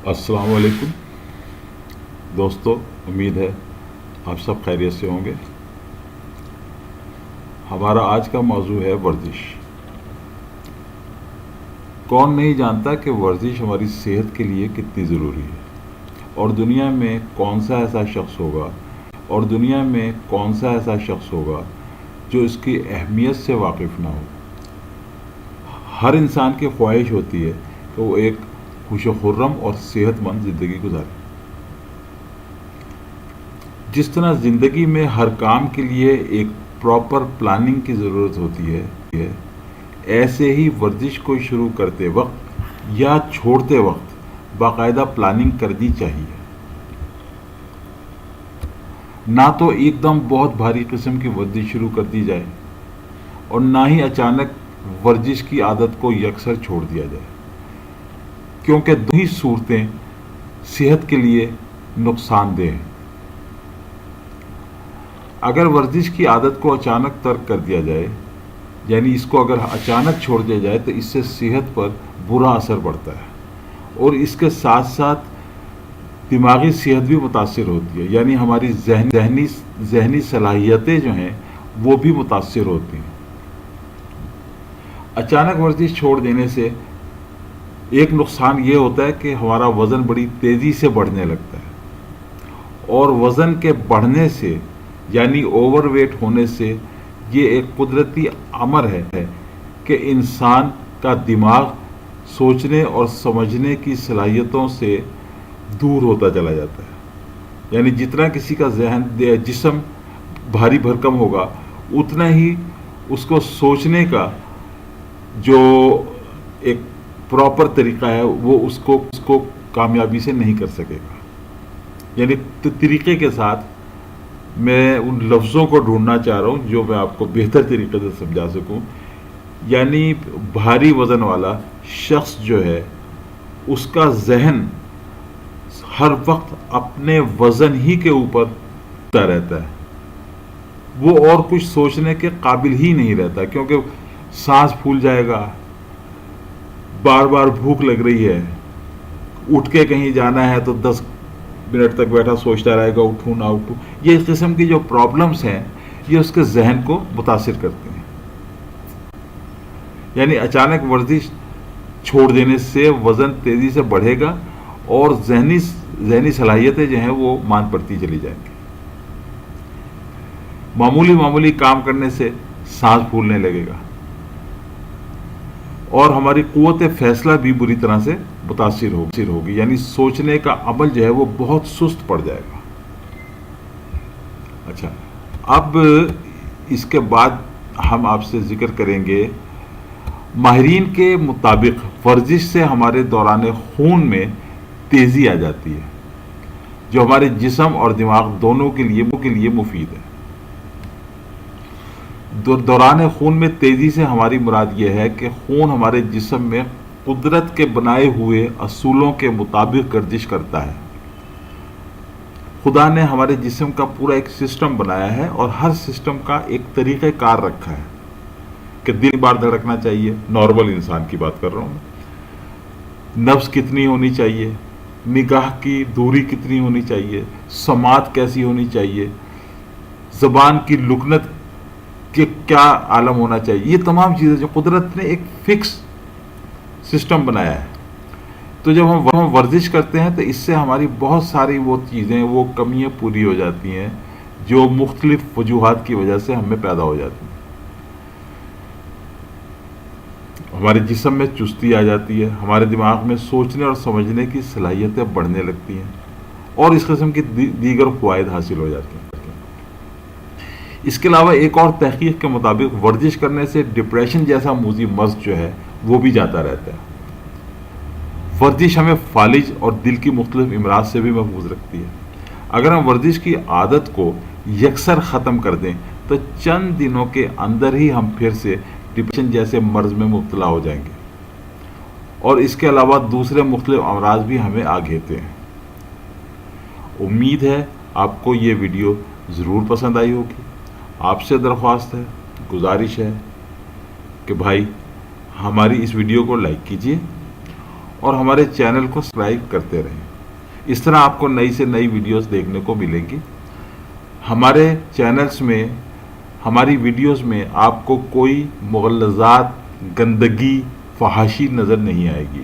अस्सलाम वालेकुम दोस्तों, उम्मीद है आप सब खैरियत से होंगे। हमारा आज का मौजू है वर्जिश। कौन नहीं जानता कि वर्जिश हमारी सेहत के लिए कितनी ज़रूरी है, और दुनिया में कौन सा ऐसा शख्स होगा जो इसकी अहमियत से वाकिफ़ ना हो। हर इंसान की ख्वाहिश होती है कि वो एक खुश-खुर्रम और सेहतमंद ज़िंदगी गुजारे। जिस तरह ज़िंदगी में हर काम के लिए एक प्रॉपर प्लानिंग की ज़रूरत होती है, ऐसे ही वर्जिश को शुरू करते वक्त या छोड़ते वक्त बाकायदा प्लानिंग करनी चाहिए। ना तो एकदम बहुत भारी किस्म की वर्जिश शुरू कर दी जाए और ना ही अचानक वर्जिश की आदत को यकसर छोड़ दिया जाए, क्योंकि दो ही सूरतें सेहत के लिए नुकसानदेह हैं। अगर वर्जिश की आदत को अचानक तर्क कर दिया जाए, यानी इसको अगर अचानक छोड़ दिया जाए, तो इससे सेहत पर बुरा असर पड़ता है और इसके साथ साथ दिमागी सेहत भी मुतासिर होती है, यानी हमारी जहनी सलाहियतें जो हैं वो भी मुतासिर होती हैं। अचानक वर्जिश छोड़ देने से एक नुकसान ये होता है कि हमारा वज़न बड़ी तेज़ी से बढ़ने लगता है, और वज़न के बढ़ने से यानी ओवरवेट होने से ये एक कुदरती अमर है कि इंसान का दिमाग सोचने और समझने की सलाहियतों से दूर होता चला जाता है। यानी जितना किसी का जिस्म भारी भरकम होगा, उतना ही उसको सोचने का जो एक प्रॉपर तरीका है वो उसको कामयाबी से नहीं कर सकेगा। यानी तरीके के साथ मैं उन लफ्ज़ों को ढूंढना चाह रहा हूँ जो मैं आपको बेहतर तरीके से समझा सकूँ। यानी भारी वज़न वाला शख्स जो है, उसका जहन हर वक्त अपने वज़न ही के ऊपर रहता है, वो और कुछ सोचने के काबिल ही नहीं रहता, क्योंकि सांस फूल जाएगा, बार बार भूख लग रही है, उठ के कहीं जाना है तो 10 मिनट तक बैठा सोचता रहेगा उठूँ ना उठूँ। ये इस किस्म की जो प्रॉब्लम्स हैं ये उसके जहन को मुतासिर करती हैं। यानी अचानक वर्जिश छोड़ देने से वज़न तेज़ी से बढ़ेगा और जहनी सलाहियतें जो हैं वो मान पड़ती चली जाएंगी। मामूली काम करने से सांस फूलने लगेगा और हमारी कुव्वत फैसला भी बुरी तरह से मुतासिर होगी, यानी सोचने का अमल जो है वो बहुत सुस्त पड़ जाएगा। अच्छा, अब इसके बाद हम आपसे जिक्र करेंगे, माहिरीन के मुताबिक वर्जिश से हमारे दौरान खून में तेज़ी आ जाती है, जो हमारे जिस्म और दिमाग दोनों के लिए मुफीद है। दौरान खून में तेज़ी से हमारी मुराद ये है कि खून हमारे जिस्म में कुदरत के बनाए हुए असूलों के मुताबिक गर्दिश करता है। खुदा ने हमारे जिस्म का पूरा एक सिस्टम बनाया है और हर सिस्टम का एक तरीक़ेकार रखा है कि दिल बार धड़कना चाहिए, नॉर्मल इंसान की बात कर रहा हूँ, नफ्स कितनी होनी चाहिए, निगाह की दूरी कितनी होनी चाहिए, समात कैसी होनी चाहिए, ज़बान की लुकनत कि क्या आलम होना चाहिए। ये तमाम चीज़ें जो कुदरत ने एक फिक्स सिस्टम बनाया है, तो जब हम वर्जिश करते हैं तो इससे हमारी बहुत सारी वो चीज़ें, वो कमियां पूरी हो जाती हैं जो मुख्तलिफ वजूहात की वजह से हमें पैदा हो जाती हैं। हमारे जिस्म में चुस्ती आ जाती है, हमारे दिमाग में सोचने और समझने की सलाहियतें बढ़ने लगती हैं और इस किस्म की दीगर फ़वाइद हासिल हो जाती हैं। इसके अलावा एक और तहकीक के मुताबिक वर्जिश करने से डिप्रेशन जैसा मूजी मर्ज जो है वो भी जाता रहता है। वर्जिश हमें फालिज और दिल की मुख्तलिफ इमराज से भी महफूज रखती है। अगर हम वर्जिश की आदत को यकसर ख़त्म कर दें तो चंद दिनों के अंदर ही हम फिर से डिप्रेशन जैसे मर्ज में मुब्तला हो जाएंगे, और इसके अलावा दूसरे मुख्तलिफ अमराज भी हमें आ घेते हैं। उम्मीद है आपको ये वीडियो ज़रूर पसंद आई होगी। आपसे दरख्वास्त है, गुजारिश है कि भाई हमारी इस वीडियो को लाइक कीजिए اور ہمارے چینل کو سبسکرائب کرتے رہیں. اس طرح آپ کو نئی سے نئی ویڈیوز دیکھنے کو ملیں گی. ہمارے چینلز میں ہماری ویڈیوز میں آپ کو کوئی مغلظات، گندگی، فحاشی نظر نہیں آئے گی.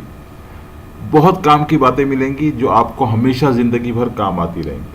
بہت کام کی باتیں ملیں گی جو آپ کو ہمیشہ زندگی بھر کام آتی رہیں گی.